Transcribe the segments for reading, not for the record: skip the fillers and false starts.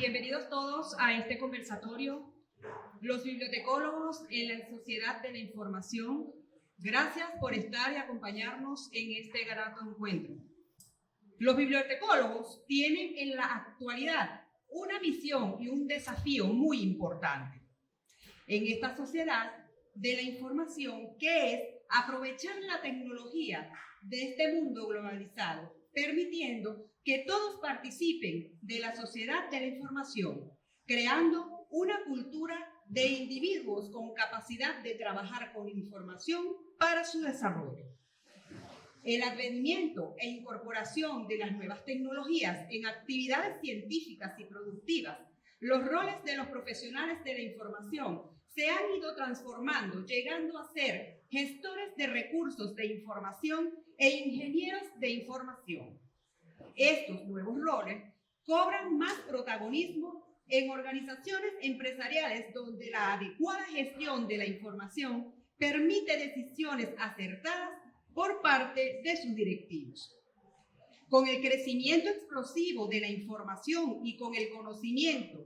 Bienvenidos todos a este conversatorio, los bibliotecólogos en la sociedad de la información. Gracias por estar y acompañarnos en este grato encuentro. Los bibliotecólogos tienen en la actualidad una misión y un desafío muy importante en esta sociedad de la información, que es aprovechar la tecnología de este mundo globalizado, permitiendo que todos participen de la sociedad de la información, creando una cultura de individuos con capacidad de trabajar con información para su desarrollo. El advenimiento e incorporación de las nuevas tecnologías en actividades científicas y productivas, los roles de los profesionales de la información se han ido transformando, llegando a ser gestores de recursos de información e ingenieros de información. Estos nuevos roles cobran más protagonismo en organizaciones empresariales donde la adecuada gestión de la información permite decisiones acertadas por parte de sus directivos. Con el crecimiento explosivo de la información y con el conocimiento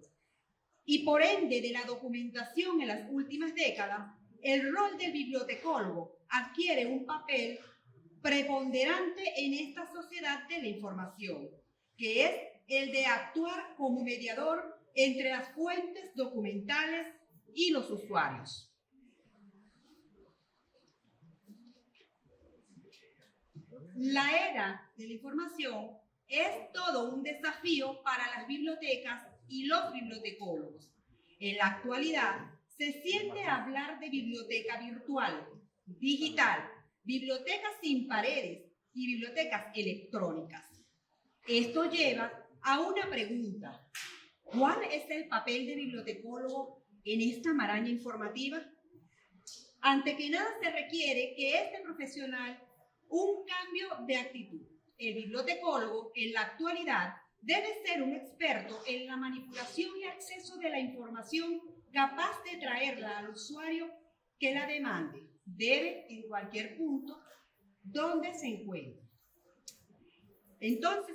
y por ende de la documentación en las últimas décadas, el rol del bibliotecólogo adquiere un papel preponderante en esta sociedad de la información, que es el de actuar como mediador entre las fuentes documentales y los usuarios. La era de la información es todo un desafío para las bibliotecas y los bibliotecólogos. En la actualidad se siente hablar de biblioteca virtual, digital, bibliotecas sin paredes y bibliotecas electrónicas. Esto lleva a una pregunta: ¿cuál es el papel del bibliotecólogo en esta maraña informativa? Ante que nada se requiere que este profesional un cambio de actitud. El bibliotecólogo en la actualidad debe ser un experto en la manipulación y acceso de la información, capaz de traerla al usuario que la demande. Debe en cualquier punto donde se encuentre. Entonces,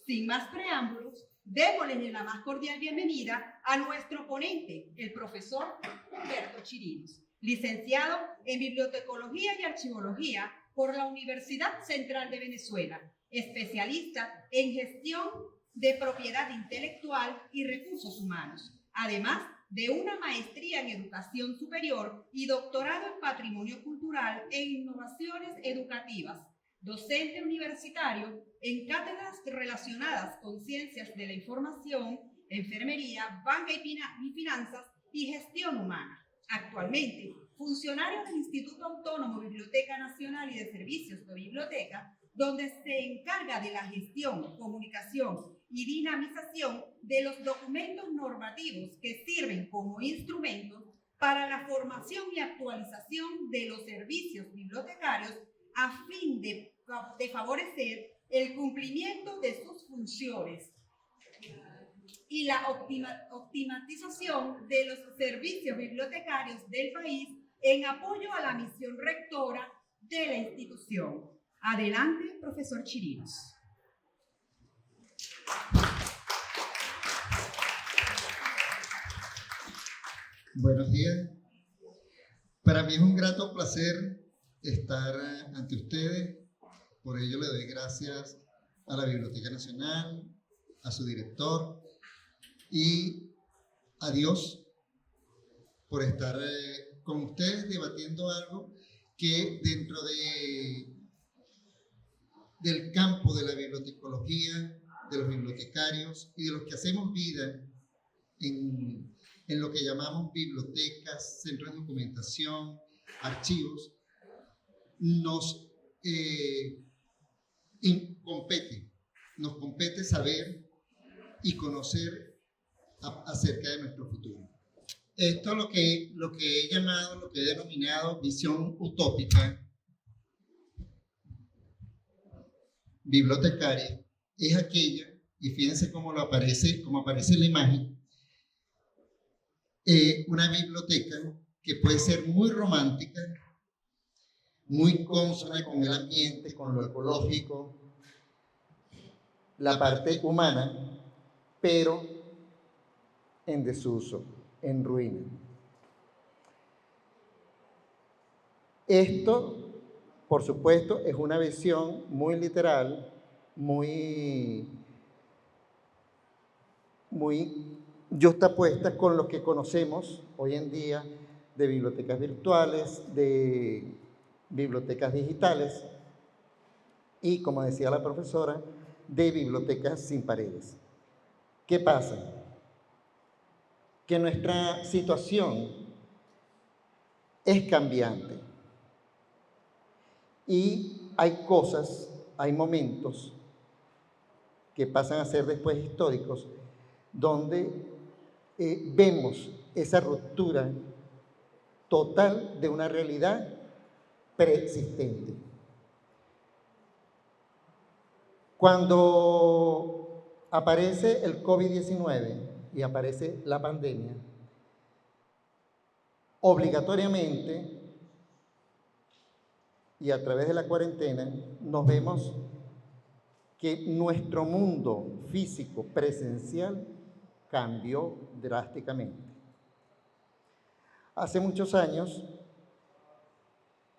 sin más preámbulos, démosle la más cordial bienvenida a nuestro ponente, el profesor Humberto Chirinos, licenciado en Bibliotecología y Archivología por la Universidad Central de Venezuela, especialista en gestión de propiedad intelectual y recursos humanos, además de una maestría en educación superior y doctorado en patrimonio cultural e innovaciones educativas, docente universitario en cátedras relacionadas con ciencias de la información, enfermería, banca y finanzas y gestión humana. Actualmente, funcionario del Instituto Autónomo Biblioteca Nacional y de Servicios de Biblioteca, donde se encarga de la gestión, comunicación y dinamización de los documentos normativos que sirven como instrumentos para la formación y actualización de los servicios bibliotecarios a fin de favorecer el cumplimiento de sus funciones y la optimización de los servicios bibliotecarios del país en apoyo a la misión rectora de la institución. Adelante, profesor Chirinos. Buenos días. Para mí es un grato placer estar ante ustedes. Por ello le doy gracias a la Biblioteca Nacional, a su director y a Dios por estar con ustedes debatiendo algo que dentro del campo de la bibliotecología, de los bibliotecarios y de los que hacemos vida en lo que llamamos bibliotecas, centros de documentación, archivos, nos compete saber y conocer acerca de nuestro futuro. Esto lo que he llamado, lo que he denominado visión utópica bibliotecaria, es aquella, y fíjense cómo aparece en la imagen, una biblioteca que puede ser muy romántica, muy consona con el ambiente, con lo ecológico, la parte humana, pero en desuso, en ruina. Esto, por supuesto, es una visión muy literal, muy yuxtapuesta con lo que conocemos hoy en día de bibliotecas virtuales, de bibliotecas digitales y, como decía la profesora, de bibliotecas sin paredes. ¿Qué pasa? Que nuestra situación es cambiante y hay cosas, hay momentos que pasan a ser después históricos donde vemos esa ruptura total de una realidad preexistente. Cuando aparece el COVID-19 y aparece la pandemia, obligatoriamente y a través de la cuarentena nos vemos que nuestro mundo físico presencial cambió drásticamente. Hace muchos años,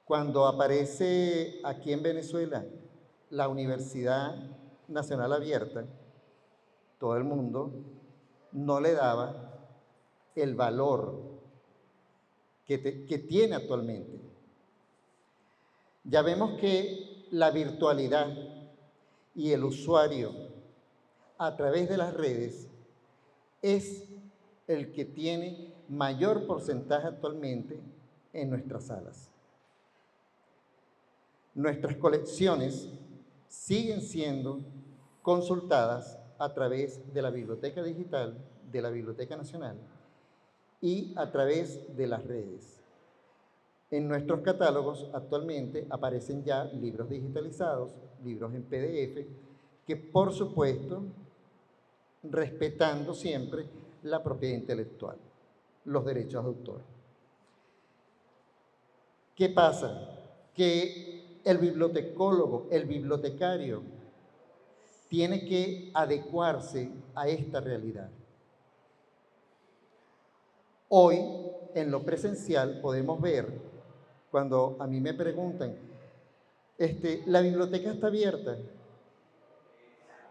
cuando aparece aquí en Venezuela la Universidad Nacional Abierta, todo el mundo no le daba el valor que tiene actualmente. Ya vemos que la virtualidad y el usuario a través de las redes es el que tiene mayor porcentaje actualmente en nuestras salas. Nuestras colecciones siguen siendo consultadas a través de la Biblioteca Digital, de la Biblioteca Nacional y a través de las redes. En nuestros catálogos actualmente aparecen ya libros digitalizados, libros en PDF, que por supuesto, respetando siempre la propiedad intelectual, los derechos de autor. ¿Qué pasa? Que el bibliotecólogo, el bibliotecario, tiene que adecuarse a esta realidad. Hoy, en lo presencial, podemos ver, cuando a mí me preguntan, ¿la biblioteca está abierta?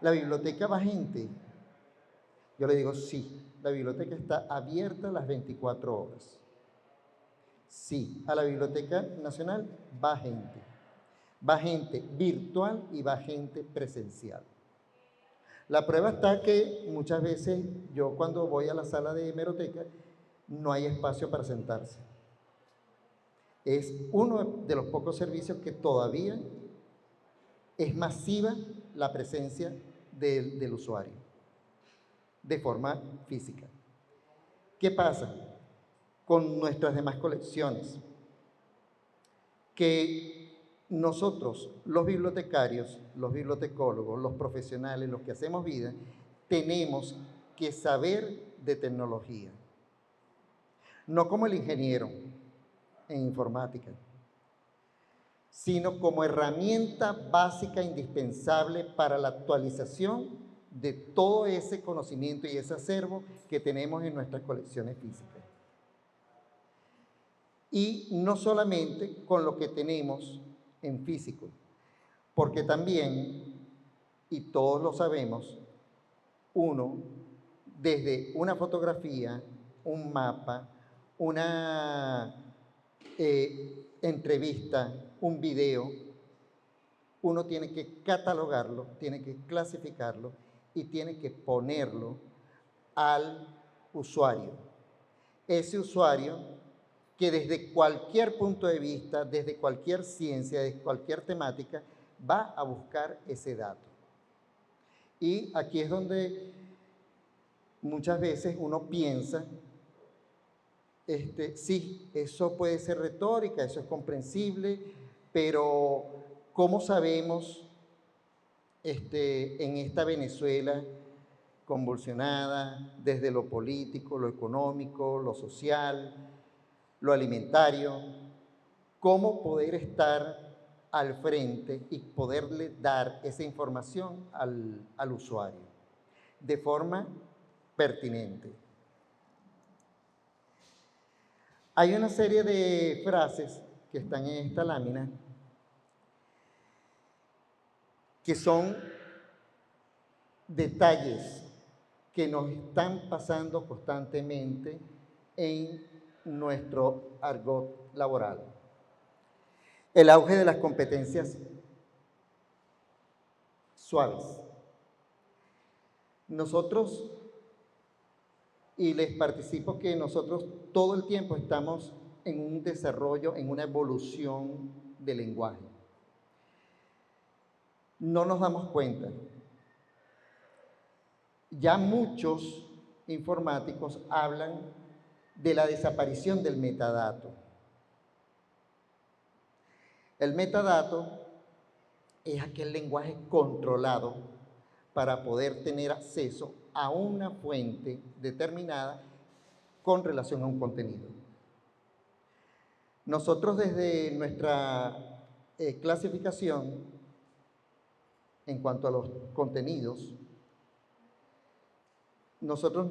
¿La biblioteca va gente? Yo le digo, sí, la biblioteca está abierta las 24 horas. Sí, a la Biblioteca Nacional va gente virtual y va gente presencial. La prueba está que muchas veces yo cuando voy a la sala de hemeroteca no hay espacio para sentarse. Es uno de los pocos servicios que todavía es masiva la presencia del usuario de forma física. ¿Qué pasa con nuestras demás colecciones? Que nosotros, los bibliotecarios, los bibliotecólogos, los profesionales, los que hacemos vida, tenemos que saber de tecnología. No como el ingeniero en informática, sino como herramienta básica indispensable para la actualización de todo ese conocimiento y ese acervo que tenemos en nuestras colecciones físicas. Y no solamente con lo que tenemos en físico, porque también, y todos lo sabemos, uno, desde una fotografía, un mapa, una entrevista, un video, uno tiene que catalogarlo, tiene que clasificarlo y tiene que ponerlo al usuario. Ese usuario que desde cualquier punto de vista, desde cualquier ciencia, desde cualquier temática, va a buscar ese dato. Y aquí es donde muchas veces uno piensa, sí, eso puede ser retórica, eso es comprensible, pero ¿cómo sabemos en esta Venezuela convulsionada desde lo político, lo económico, lo social, lo alimentario, cómo poder estar al frente y poderle dar esa información al usuario de forma pertinente? Hay una serie de frases que están en esta lámina que son detalles que nos están pasando constantemente en nuestro argot laboral. El auge de las competencias suaves. Nosotros, y les participo que nosotros todo el tiempo estamos en un desarrollo, en una evolución del lenguaje. No nos damos cuenta. Ya muchos informáticos hablan de la desaparición del metadato. El metadato es aquel lenguaje controlado para poder tener acceso a una fuente determinada con relación a un contenido. Nosotros desde nuestra clasificación en cuanto a los contenidos, nosotros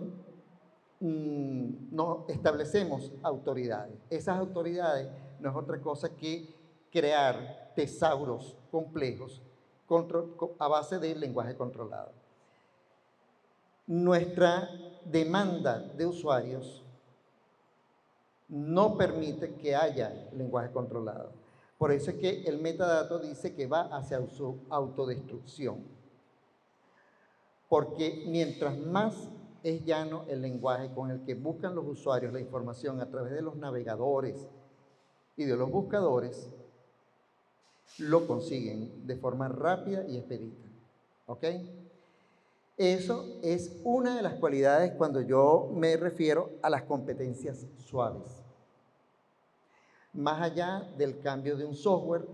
no establecemos autoridades. Esas autoridades no es otra cosa que crear tesauros complejos a base del lenguaje controlado. Nuestra demanda de usuarios no permite que haya lenguaje controlado. Por eso es que el metadato dice que va hacia su autodestrucción. Porque mientras más es llano el lenguaje con el que buscan los usuarios la información a través de los navegadores y de los buscadores, lo consiguen de forma rápida y expedita. ¿Ok? Eso es una de las cualidades cuando yo me refiero a las competencias suaves. Más allá del cambio de un software,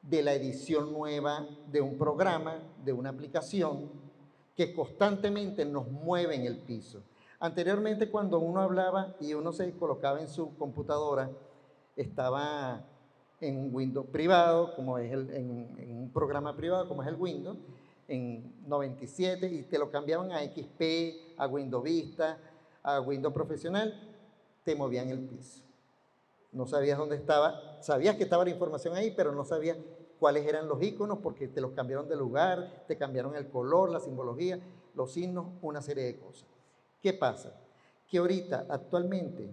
de la edición nueva de un programa, de una aplicación, que constantemente nos mueve en el piso. Anteriormente, cuando uno hablaba y uno se colocaba en su computadora, estaba en un Windows privado, como es en un programa privado, como es el Windows, en 97, y te lo cambiaban a XP, a Windows Vista, a Windows Profesional, te movían el piso. No sabías dónde estaba, sabías que estaba la información ahí, pero no sabías cuáles eran los iconos porque te los cambiaron de lugar, te cambiaron el color, la simbología, los signos, una serie de cosas. ¿Qué pasa? Que ahorita, actualmente,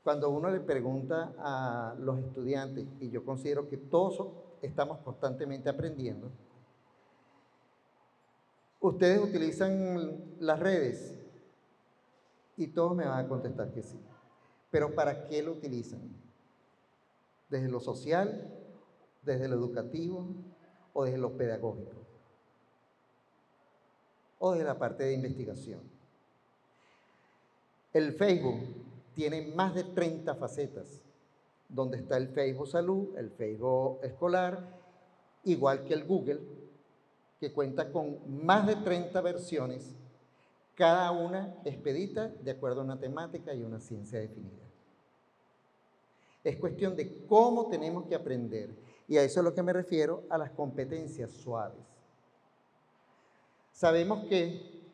cuando uno le pregunta a los estudiantes, y yo considero que todos estamos constantemente aprendiendo, ¿ustedes utilizan las redes? Y todos me van a contestar que sí. Pero ¿para qué lo utilizan? ¿Desde lo social, desde lo educativo o desde lo pedagógico? O desde la parte de investigación. El Facebook tiene más de 30 facetas, donde está el Facebook Salud, el Facebook Escolar, igual que el Google, que cuenta con más de 30 versiones, cada una expedita de acuerdo a una temática y una ciencia definida. Es cuestión de cómo tenemos que aprender, y a eso es lo que me refiero a las competencias suaves. Sabemos que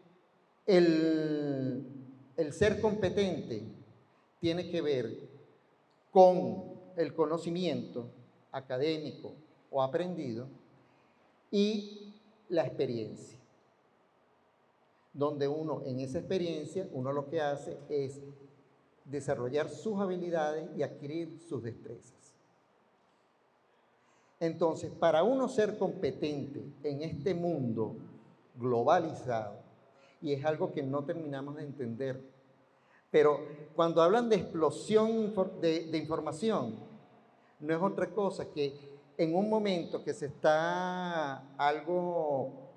el ser competente tiene que ver con el conocimiento académico o aprendido y la experiencia, donde uno en esa experiencia, uno lo que hace es desarrollar sus habilidades y adquirir sus destrezas. Entonces, para uno ser competente en este mundo globalizado, y es algo que no terminamos de entender, pero cuando hablan de explosión de información, no es otra cosa que en un momento que se está algo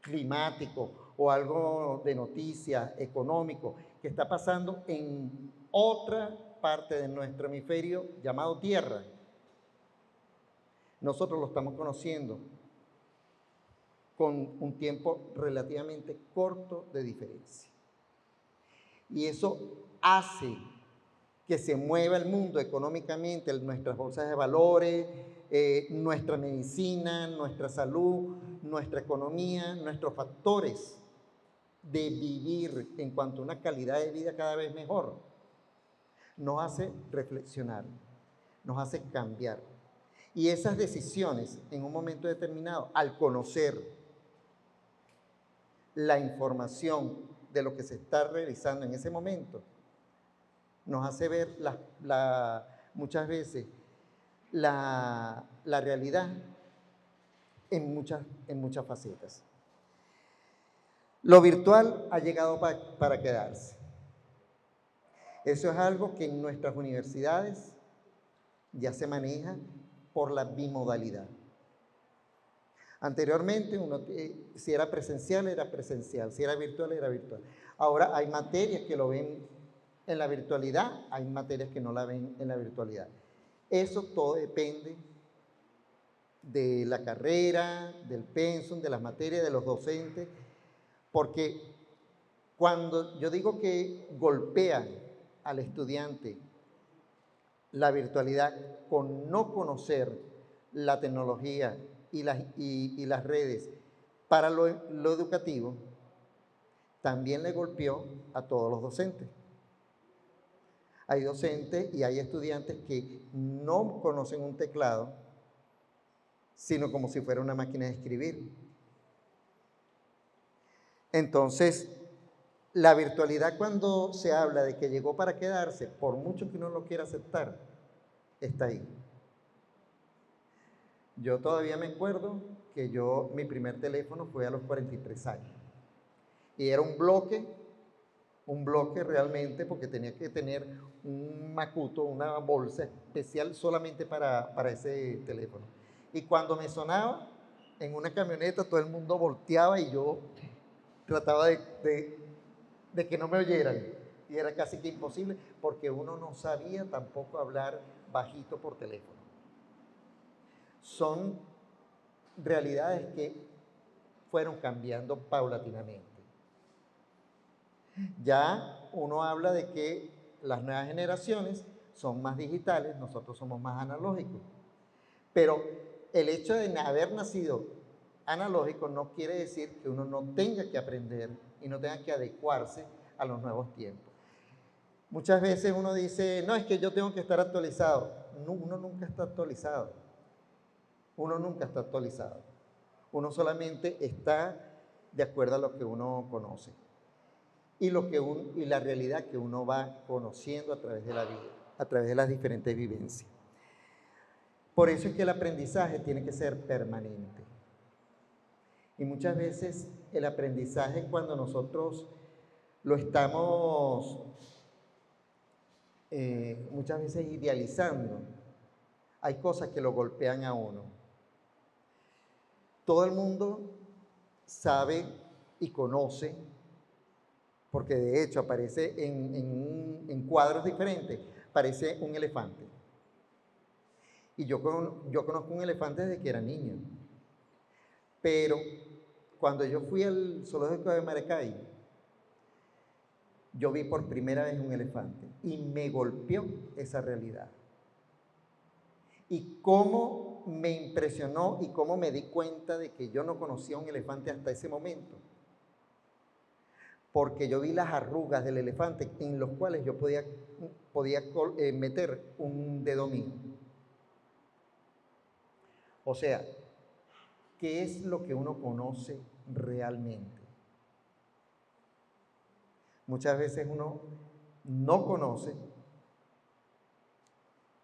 climático o algo de noticia económico que está pasando en otra parte de nuestro hemisferio llamado Tierra, nosotros lo estamos conociendo con un tiempo relativamente corto de diferencia. Y eso hace que se mueva el mundo económicamente, nuestras bolsas de valores, nuestra medicina, nuestra salud, nuestra economía, nuestros factores de vivir en cuanto a una calidad de vida cada vez mejor. nos hace reflexionar, nos hace cambiar. Y esas decisiones, en un momento determinado, al conocer la información de lo que se está realizando en ese momento, nos hace ver muchas veces la realidad en muchas facetas. Lo virtual ha llegado para quedarse. Eso es algo que en nuestras universidades ya se maneja por la bimodalidad. Anteriormente, si era presencial, era presencial, si era virtual, era virtual. Ahora hay materias que lo ven en la virtualidad, hay materias que no la ven en la virtualidad. Eso todo depende de la carrera, del pensum, de las materias, de los docentes, porque cuando yo digo que golpea al estudiante la virtualidad con no conocer la tecnología y las redes para lo educativo, también le golpeó a todos los docentes. Hay docentes y hay estudiantes que no conocen un teclado, sino como si fuera una máquina de escribir. Entonces, la virtualidad, cuando se habla de que llegó para quedarse, por mucho que uno lo quiera aceptar, está ahí. Yo todavía me acuerdo que mi primer teléfono fue a los 43 años. Y era un bloque realmente, porque tenía que tener un macuto, una bolsa especial solamente para ese teléfono. Y cuando me sonaba en una camioneta, todo el mundo volteaba y yo trataba de que no me oyeran. Y era casi que imposible, porque uno no sabía tampoco hablar bajito por teléfono. Son realidades que fueron cambiando paulatinamente. Ya uno habla de que las nuevas generaciones son más digitales, nosotros somos más analógicos. Pero el hecho de haber nacido analógico no quiere decir que uno no tenga que aprender y no tenga que adecuarse a los nuevos tiempos. Muchas veces uno dice, no, es que yo tengo que estar actualizado. No, uno nunca está actualizado. Uno nunca está actualizado. Uno solamente está de acuerdo a lo que uno conoce y la realidad que uno va conociendo a través de la vida, a través de las diferentes vivencias. Por eso es que el aprendizaje tiene que ser permanente. Y muchas veces el aprendizaje, cuando nosotros lo estamos muchas veces idealizando, hay cosas que lo golpean a uno. Todo el mundo sabe y conoce, porque de hecho aparece en cuadros diferentes, parece un elefante. Y yo conozco un elefante desde que era niño. Pero cuando yo fui al zoológico de Maracay, yo vi por primera vez un elefante y me golpeó esa realidad. Y cómo me impresionó y cómo me di cuenta de que yo no conocía un elefante hasta ese momento. Porque yo vi las arrugas del elefante en los cuales yo podía meter un dedo mío. O sea, ¿qué es lo que uno conoce realmente? Muchas veces uno no conoce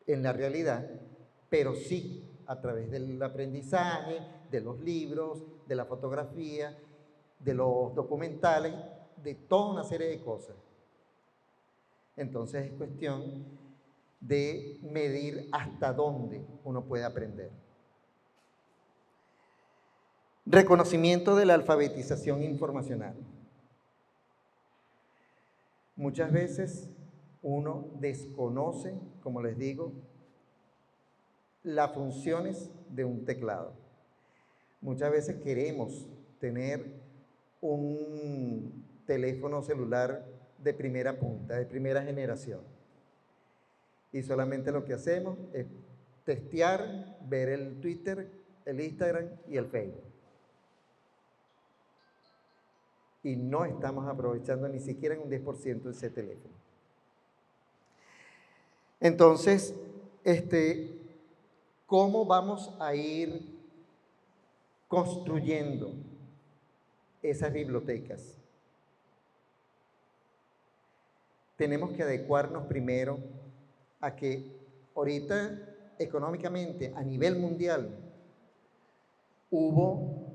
en la realidad, pero sí a través del aprendizaje, de los libros, de la fotografía, de los documentales, de toda una serie de cosas. Entonces es cuestión de medir hasta dónde uno puede aprender. Reconocimiento de la alfabetización informacional. Muchas veces uno desconoce, como les digo, las funciones de un teclado. Muchas veces queremos tener un teléfono celular de primera punta, de primera generación. Y solamente lo que hacemos es testear, ver el Twitter, el Instagram y el Facebook. Y no estamos aprovechando ni siquiera en un 10% ese teléfono. Entonces, ¿cómo vamos a ir construyendo esas bibliotecas? Tenemos que adecuarnos primero a que ahorita económicamente a nivel mundial hubo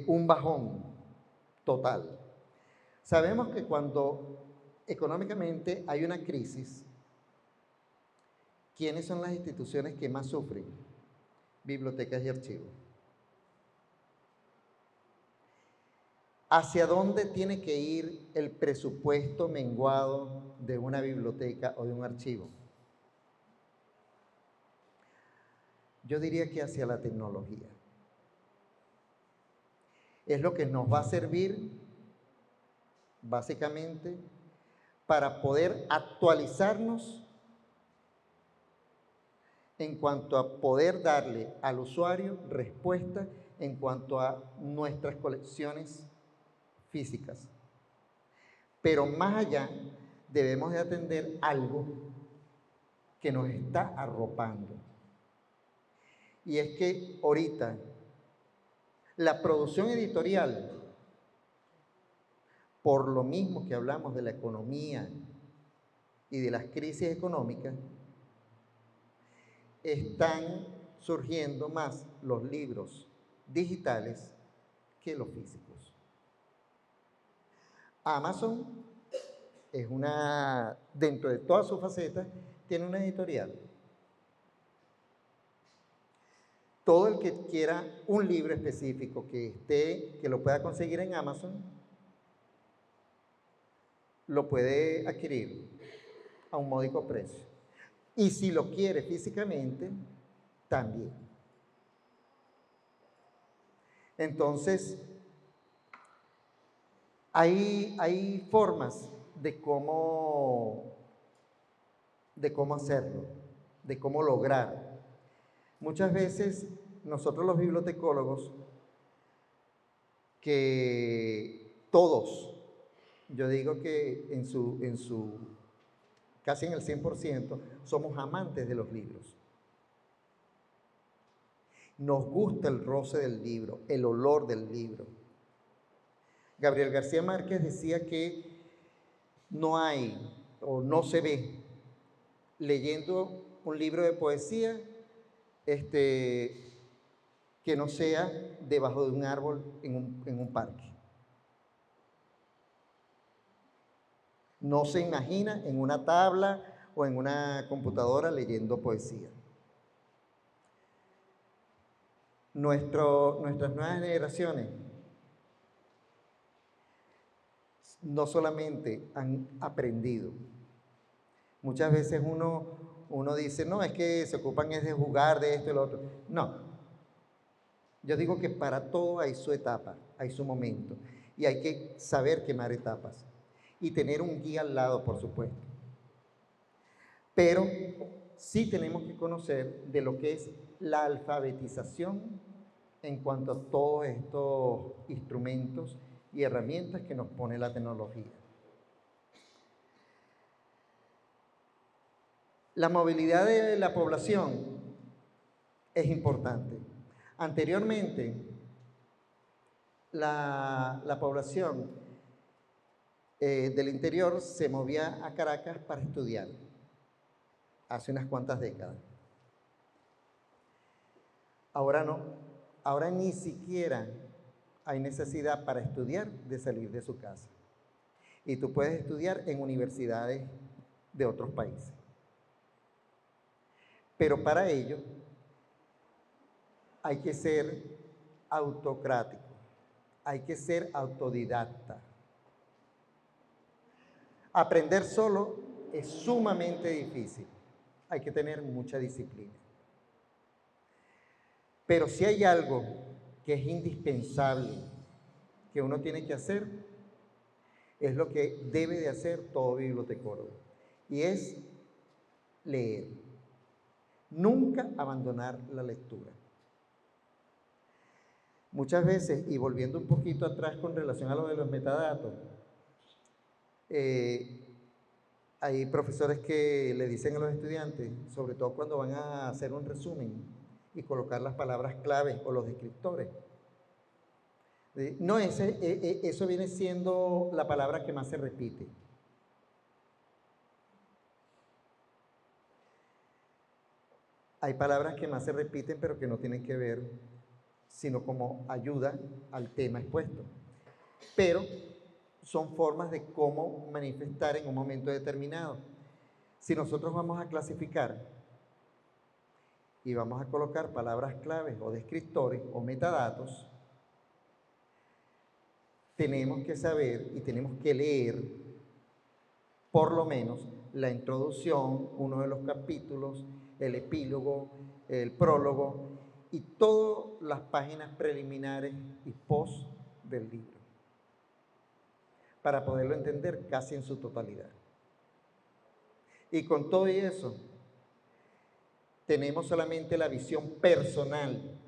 un bajón total. Sabemos que cuando económicamente hay una crisis, ¿quiénes son las instituciones que más sufren? Bibliotecas y archivos. ¿Hacia dónde tiene que ir el presupuesto menguado de una biblioteca o de un archivo? Yo diría que hacia la tecnología. Es lo que nos va a servir, básicamente, para poder actualizarnos en cuanto a poder darle al usuario respuesta en cuanto a nuestras colecciones físicas. Pero más allá, debemos de atender algo que nos está arropando. Y es que ahorita la producción editorial, por lo mismo que hablamos de la economía y de las crisis económicas, están surgiendo más los libros digitales que los físicos. Amazon es dentro de todas sus facetas, tiene una editorial. Todo el que quiera un libro específico que lo pueda conseguir en Amazon, lo puede adquirir a un módico precio. Y si lo quiere físicamente, también. Entonces, hay formas de cómo hacerlo, de cómo lograr. Muchas veces nosotros los bibliotecólogos, que todos, yo digo que casi en el 100%, somos amantes de los libros. Nos gusta el roce del libro, el olor del libro. Gabriel García Márquez decía que no hay o no se ve leyendo un libro de poesía que no sea debajo de un árbol en un parque. No se imagina en una tabla o en una computadora leyendo poesía. Nuestras nuevas generaciones no solamente han aprendido. Muchas veces uno dice, no, es que se ocupan es de jugar, de esto y lo otro. No. Yo digo que para todo hay su etapa, hay su momento. Y hay que saber quemar etapas. Y tener un guía al lado, por supuesto. Pero sí tenemos que conocer de lo que es la alfabetización en cuanto a todos estos instrumentos y herramientas que nos pone la tecnología. La movilidad de la población es importante. Anteriormente, la población del interior se movía a Caracas para estudiar, hace unas cuantas décadas. Ahora no, ahora ni siquiera hay necesidad para estudiar de salir de su casa. Y tú puedes estudiar en universidades de otros países. Pero para ello hay que ser autocrático, hay que ser autodidacta. Aprender solo es sumamente difícil, hay que tener mucha disciplina. Pero si hay algo que es indispensable, que uno tiene que hacer, es lo que debe de hacer todo bibliotecólogo, y es leer. Nunca abandonar la lectura. Muchas veces, y volviendo un poquito atrás con relación a lo de los metadatos, Hay profesores que le dicen a los estudiantes, sobre todo cuando van a hacer un resumen y colocar las palabras clave o los descriptores. No, eso viene siendo la palabra que más se repite. Hay palabras que más se repiten, pero que no tienen que ver, sino como ayuda al tema expuesto. Pero son formas de cómo manifestar en un momento determinado. Si nosotros vamos a clasificar y vamos a colocar palabras claves o descriptores o metadatos, tenemos que saber y tenemos que leer por lo menos la introducción, uno de los capítulos, el epílogo, el prólogo y todas las páginas preliminares y post del libro, para poderlo entender casi en su totalidad. Y con todo eso, tenemos solamente la visión personal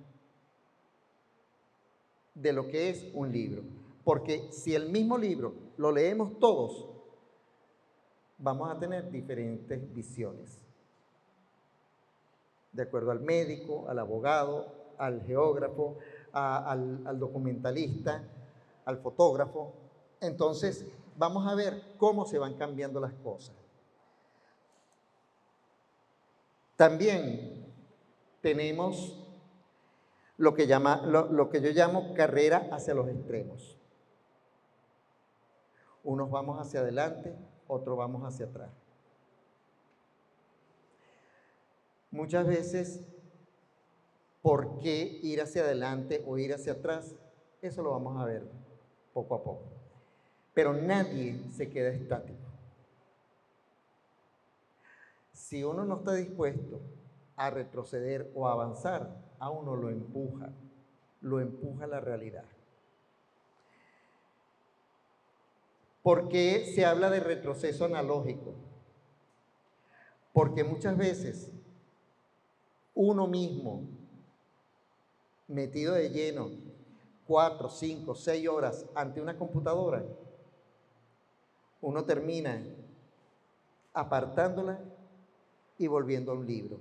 de lo que es un libro. Porque si el mismo libro lo leemos todos, vamos a tener diferentes visiones. De acuerdo al médico, al abogado, al geógrafo, al documentalista, al fotógrafo. Entonces, vamos a ver cómo se van cambiando las cosas. También tenemos lo que yo llamo carrera hacia los extremos. Unos vamos hacia adelante, otros vamos hacia atrás. Muchas veces, ¿por qué ir hacia adelante o ir hacia atrás? Eso lo vamos a ver poco a poco. Pero nadie se queda estático. Si uno no está dispuesto a retroceder o a avanzar, a uno lo empuja la realidad. ¿Por qué se habla de retroceso analógico? Porque muchas veces uno mismo, metido de lleno 4, 5, 6 horas ante una computadora, uno termina apartándola y volviendo a un libro,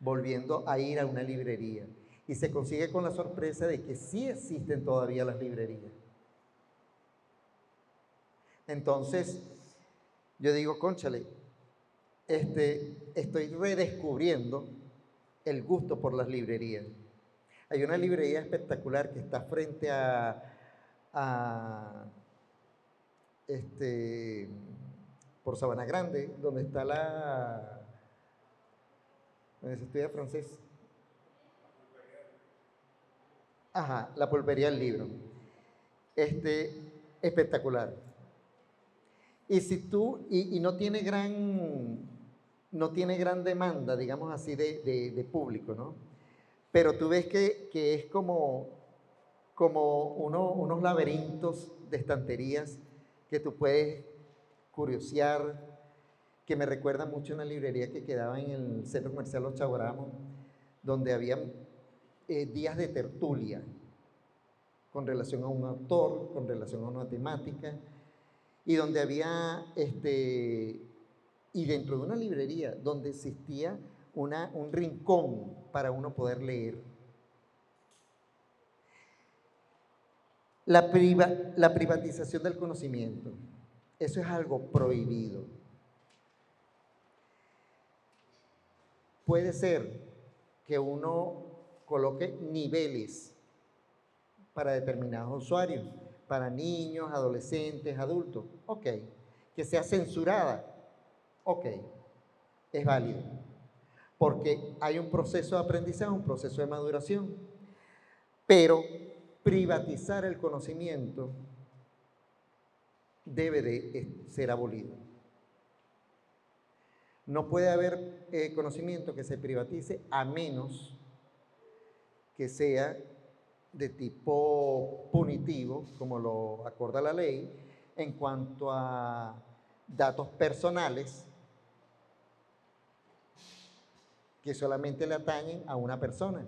volviendo a ir a una librería. Y se consigue con la sorpresa de que sí existen todavía las librerías. Entonces, yo digo, cónchale, estoy redescubriendo el gusto por las librerías. Hay una librería espectacular que está frente por Sabana Grande, donde está donde se estudia francés. Ajá, la pulpería del libro. Espectacular. Y si tú, y no tiene gran demanda, digamos así, de público, ¿no? Pero tú ves que es como unos laberintos de estanterías que tú puedes curiosear, que me recuerda mucho a una librería que quedaba en el Centro Comercial Los Chaguaramos, donde había días de tertulia con relación a un autor, con relación a una temática, y donde había, y dentro de una librería, donde existía un rincón para uno poder leer. La privatización del conocimiento, eso es algo prohibido. Puede ser que uno coloque niveles para determinados usuarios, para niños, adolescentes, adultos, ok. Que sea censurada, ok, es válido. Porque hay un proceso de aprendizaje, un proceso de maduración. Pero privatizar el conocimiento debe de ser abolido. No puede haber conocimiento que se privatice a menos que sea de tipo punitivo, como lo acorda la ley, en cuanto a datos personales que solamente le atañen a una persona,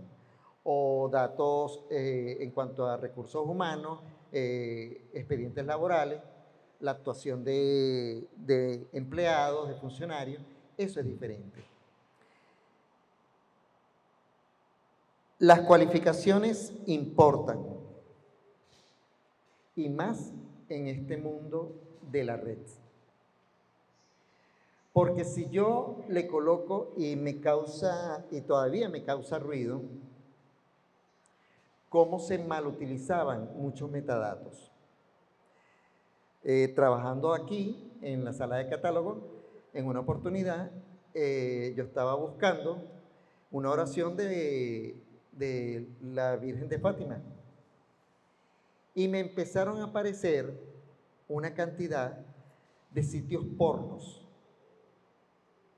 o datos en cuanto a recursos humanos, expedientes laborales, la actuación de empleados, de funcionarios, eso es diferente. Las cualificaciones importan, y más en este mundo de la red. Porque si yo le coloco y todavía me causa ruido, cómo se malutilizaban muchos metadatos. Trabajando aquí en la sala de catálogo, en una oportunidad, yo estaba buscando una oración de la Virgen de Fátima y me empezaron a aparecer una cantidad de sitios pornos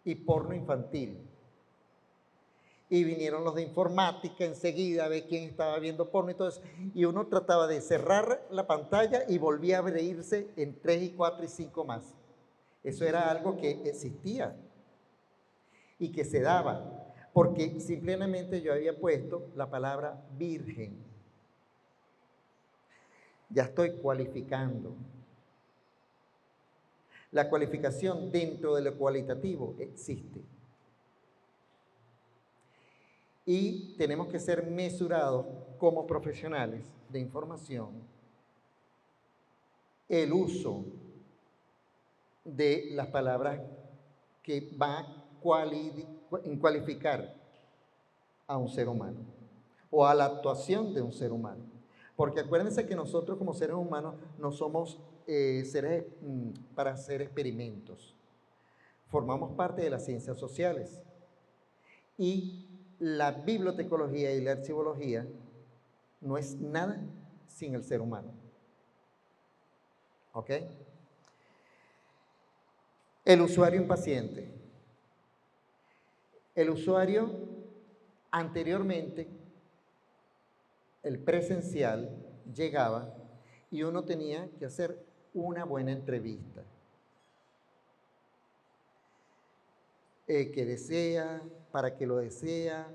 y porno infantil. Y vinieron los de informática enseguida a ver quién estaba viendo porno y todo eso. Y uno trataba de cerrar la pantalla y volvía a abrirse en 3 y 4 y 5 más. Eso era algo que existía y que se daba, porque simplemente yo había puesto la palabra virgen. Ya estoy cualificando. La cualificación dentro de lo cualitativo existe. Y tenemos que ser mesurados como profesionales de información el uso de las palabras que van a cualificar a un ser humano o a la actuación de un ser humano. Porque acuérdense que nosotros como seres humanos no somos seres para hacer experimentos. Formamos parte de las ciencias sociales. Y la bibliotecología y la archivología no es nada sin el ser humano. ¿Ok? El usuario impaciente. El usuario anteriormente, el presencial, llegaba y uno tenía que hacer una buena entrevista. ¿Qué desea? ¿Para qué lo desea?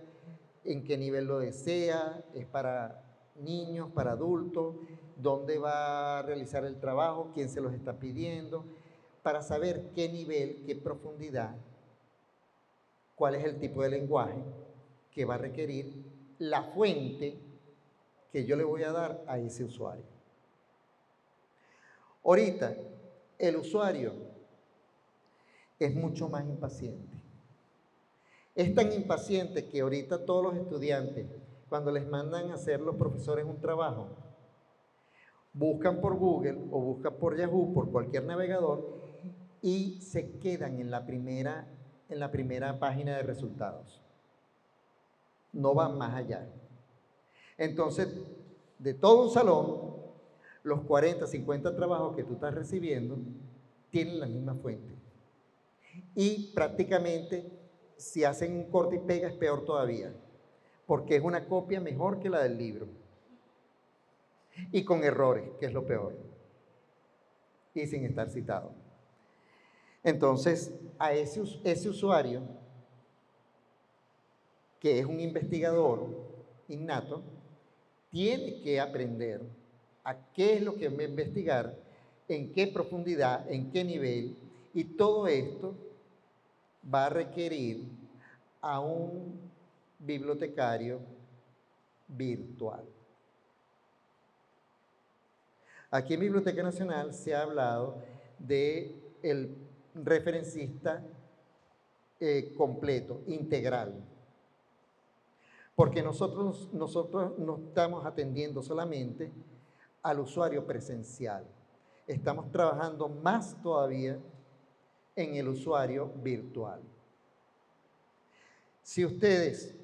¿En qué nivel lo desea? ¿Es para niños, para adultos? ¿Dónde va a realizar el trabajo? ¿Quién se los está pidiendo? Para saber qué nivel, qué profundidad, cuál es el tipo de lenguaje que va a requerir la fuente que yo le voy a dar a ese usuario. Ahorita, el usuario es mucho más impaciente. Es tan impaciente que ahorita todos los estudiantes, cuando les mandan a hacer los profesores un trabajo, buscan por Google o buscan por Yahoo, por cualquier navegador, y se quedan en la primera página de resultados. No van más allá. Entonces, de todo un salón, los 40, 50 trabajos que tú estás recibiendo tienen la misma fuente. Y prácticamente, si hacen un corte y pega, es peor todavía, porque es una copia mejor que la del libro. Y con errores, que es lo peor. Y sin estar citado. Entonces, a ese usuario, que es un investigador innato, tiene que aprender a qué es lo que va a investigar, en qué profundidad, en qué nivel, y todo esto va a requerir a un bibliotecario virtual. Aquí en Biblioteca Nacional se ha hablado del referencista completo, integral. Porque nosotros no estamos atendiendo solamente al usuario presencial. Estamos trabajando más todavía en el usuario virtual. Si ustedes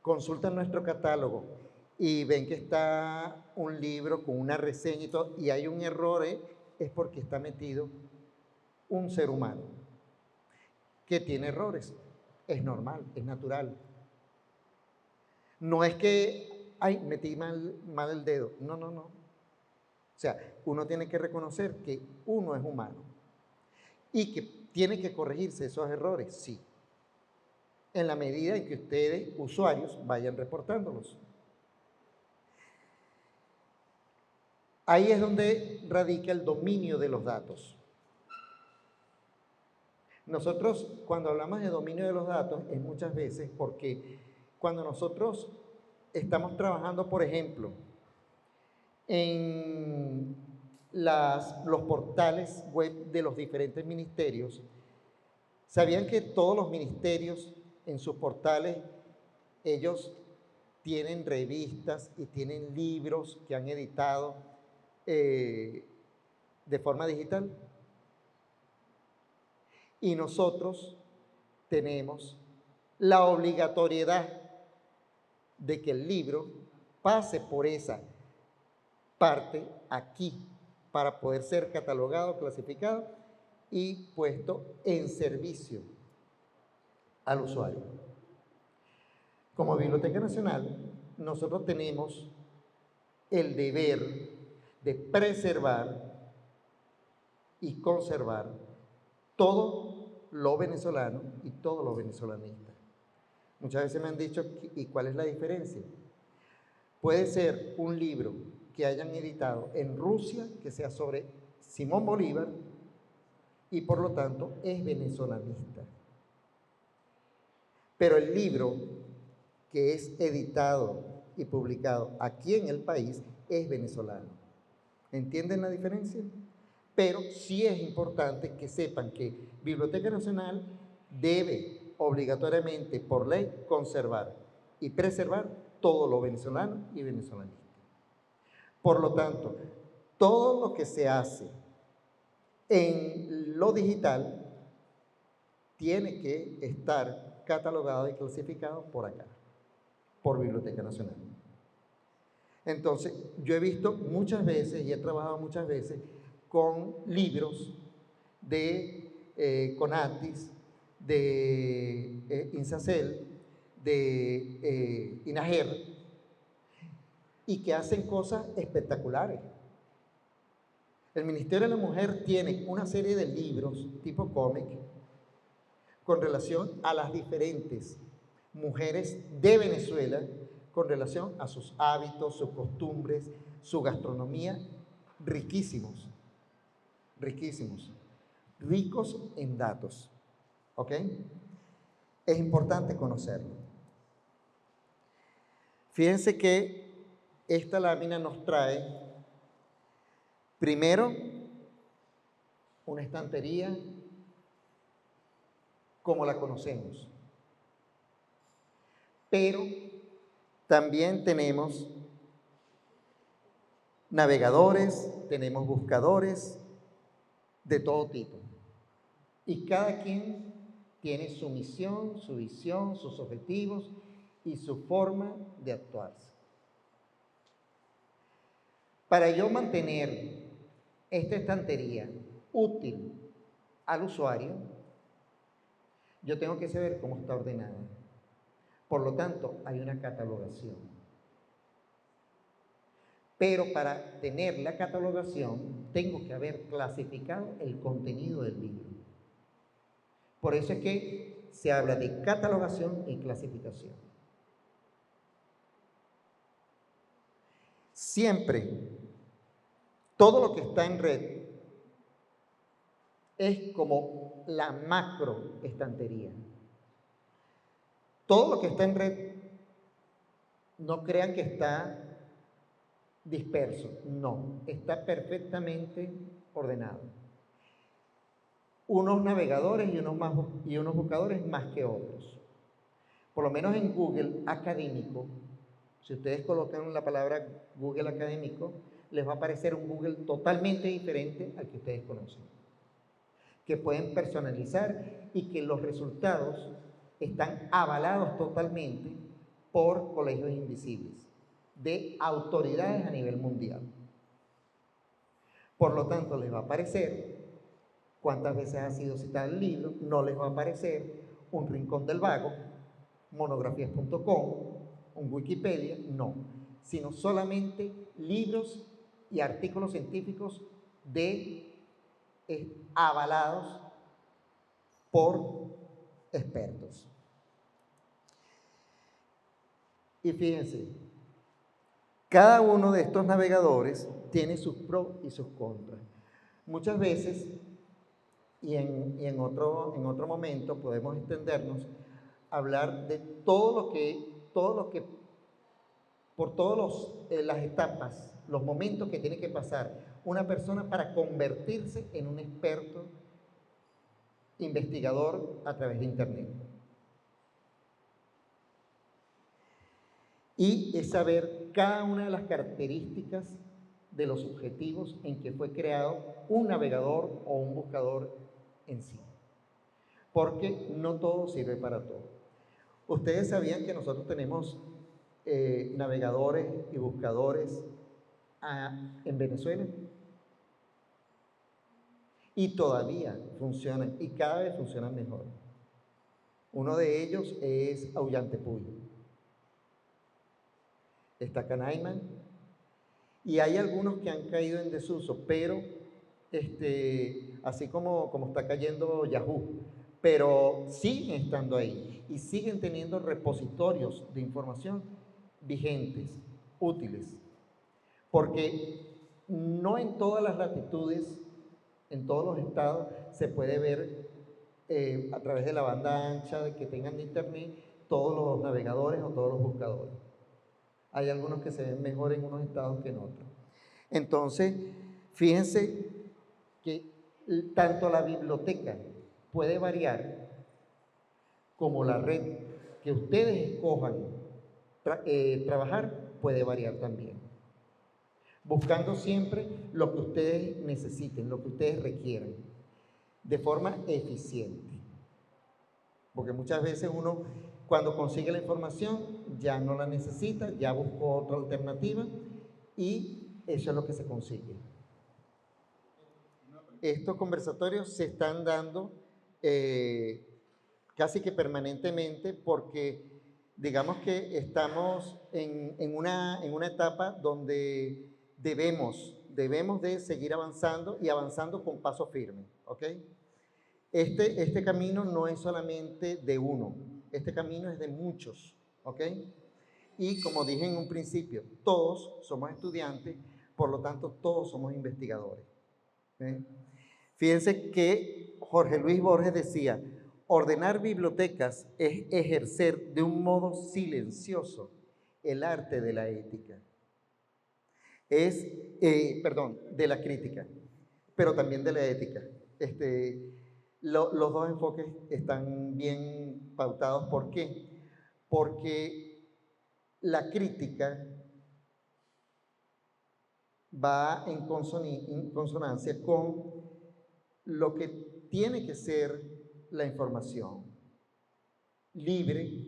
consultan nuestro catálogo y ven que está un libro con una reseña y todo, y hay un error, es porque está metido un ser humano que tiene errores. Es normal, es natural. No es que, metí mal el dedo. No. O sea, uno tiene que reconocer que uno es humano y que tiene que corregirse esos errores, sí, en la medida en que ustedes, usuarios, vayan reportándolos. Ahí es donde radica el dominio de los datos. Nosotros, cuando hablamos de dominio de los datos, es muchas veces porque cuando nosotros estamos trabajando, por ejemplo, en los portales web de los diferentes ministerios, ¿sabían que todos los ministerios en sus portales, ellos tienen revistas y tienen libros que han editado de forma digital? Y nosotros tenemos la obligatoriedad de que el libro pase por esa parte aquí para poder ser catalogado, clasificado y puesto en servicio al usuario. Como Biblioteca Nacional, nosotros tenemos el deber de preservar y conservar todo lo venezolano y todo lo venezolanista. Muchas veces me han dicho, ¿y cuál es la diferencia? Puede ser un libro que hayan editado en Rusia, que sea sobre Simón Bolívar, y por lo tanto es venezolanista. Pero el libro que es editado y publicado aquí en el país es venezolano. ¿Entienden la diferencia? Pero sí es importante que sepan que Biblioteca Nacional debe obligatoriamente, por ley, conservar y preservar todo lo venezolano y venezolanista. Por lo tanto, todo lo que se hace en lo digital tiene que estar catalogado y clasificado por acá, por Biblioteca Nacional. Entonces, yo he visto muchas veces y he trabajado muchas veces con libros de CONATIS, de INSACEL, de INAGER, y que hacen cosas espectaculares. El Ministerio de la Mujer tiene una serie de libros tipo cómic con relación a las diferentes mujeres de Venezuela, con relación a sus hábitos, sus costumbres, su gastronomía, riquísimos, riquísimos, ricos en datos, ¿ok? Es importante conocerlo. Fíjense que esta lámina nos trae, primero, una estantería como la conocemos, pero también tenemos navegadores, tenemos buscadores de todo tipo. Y cada quien tiene su misión, su visión, sus objetivos y su forma de actuarse. Para yo mantener esta estantería útil al usuario, yo tengo que saber cómo está ordenada. Por lo tanto, hay una catalogación. Pero para tener la catalogación, tengo que haber clasificado el contenido del libro. Por eso es que se habla de catalogación y clasificación. Siempre, todo lo que está en red es como la macro estantería. Todo lo que está en red, no crean que está disperso, no, está perfectamente ordenado. Unos navegadores y unos buscadores más que otros. Por lo menos en Google académico, si ustedes colocan la palabra Google académico, les va a aparecer un Google totalmente diferente al que ustedes conocen, que pueden personalizar y que los resultados están avalados totalmente por colegios invisibles, de autoridades a nivel mundial. Por lo tanto, les va a aparecer cuántas veces ha sido citado el libro, no les va a aparecer un Rincón del Vago, monografías.com, un Wikipedia, no, sino solamente libros y artículos científicos avalados por expertos. Y fíjense, Cada uno de estos navegadores tiene sus pros y sus contras. Muchas veces, y en otro momento podemos extendernos, hablar de todo lo que por todas las etapas, los momentos que tiene que pasar una persona para convertirse en un experto investigador a través de Internet. Y es saber cada una de las características de los objetivos en que fue creado un navegador o un buscador en sí. Porque no todo sirve para todo. Ustedes sabían que nosotros tenemos navegadores y buscadores en Venezuela y todavía funcionan y cada vez funcionan mejor. Uno de ellos es Aullantepui, está Canaima y hay algunos que han caído en desuso, pero así como está cayendo Yahoo, pero siguen estando ahí y siguen teniendo repositorios de información vigentes, útiles, porque no en todas las latitudes, en todos los estados, se puede ver a través de la banda ancha de que tengan de internet todos los navegadores o todos los buscadores. Hay algunos que se ven mejor en unos estados que en otros. Entonces, fíjense que tanto la biblioteca puede variar como la red que ustedes escojan trabajar puede variar también, buscando siempre lo que ustedes necesiten, lo que ustedes requieran, de forma eficiente. Porque muchas veces uno, cuando consigue la información, ya no la necesita, ya buscó otra alternativa y eso es lo que se consigue. Estos conversatorios se están dando casi que permanentemente porque digamos que estamos en una etapa donde debemos de seguir avanzando y avanzando con paso firme, ¿ok? Este camino no es solamente de uno, este camino es de muchos, ¿ok? Y como dije en un principio, todos somos estudiantes, por lo tanto todos somos investigadores. ¿Eh? Fíjense que Jorge Luis Borges decía, ordenar bibliotecas es ejercer de un modo silencioso el arte de la ética. De la crítica, pero también de la ética. Los dos enfoques están bien pautados. ¿Por qué? Porque la crítica va en consonancia con lo que tiene que ser la información libre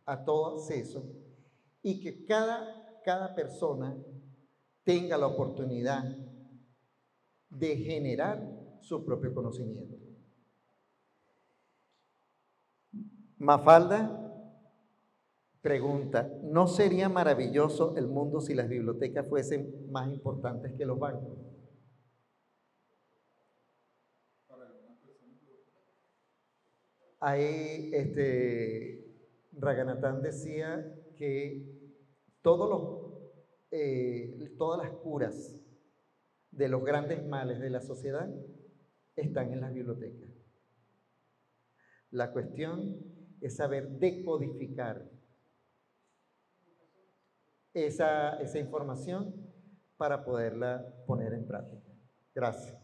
a todo acceso y que cada persona tenga la oportunidad de generar su propio conocimiento. Mafalda pregunta, ¿no sería maravilloso el mundo si las bibliotecas fuesen más importantes que los bancos? Ahí Raganatán decía que todas las curas de los grandes males de la sociedad están en las bibliotecas. La cuestión es saber decodificar esa información para poderla poner en práctica. Gracias.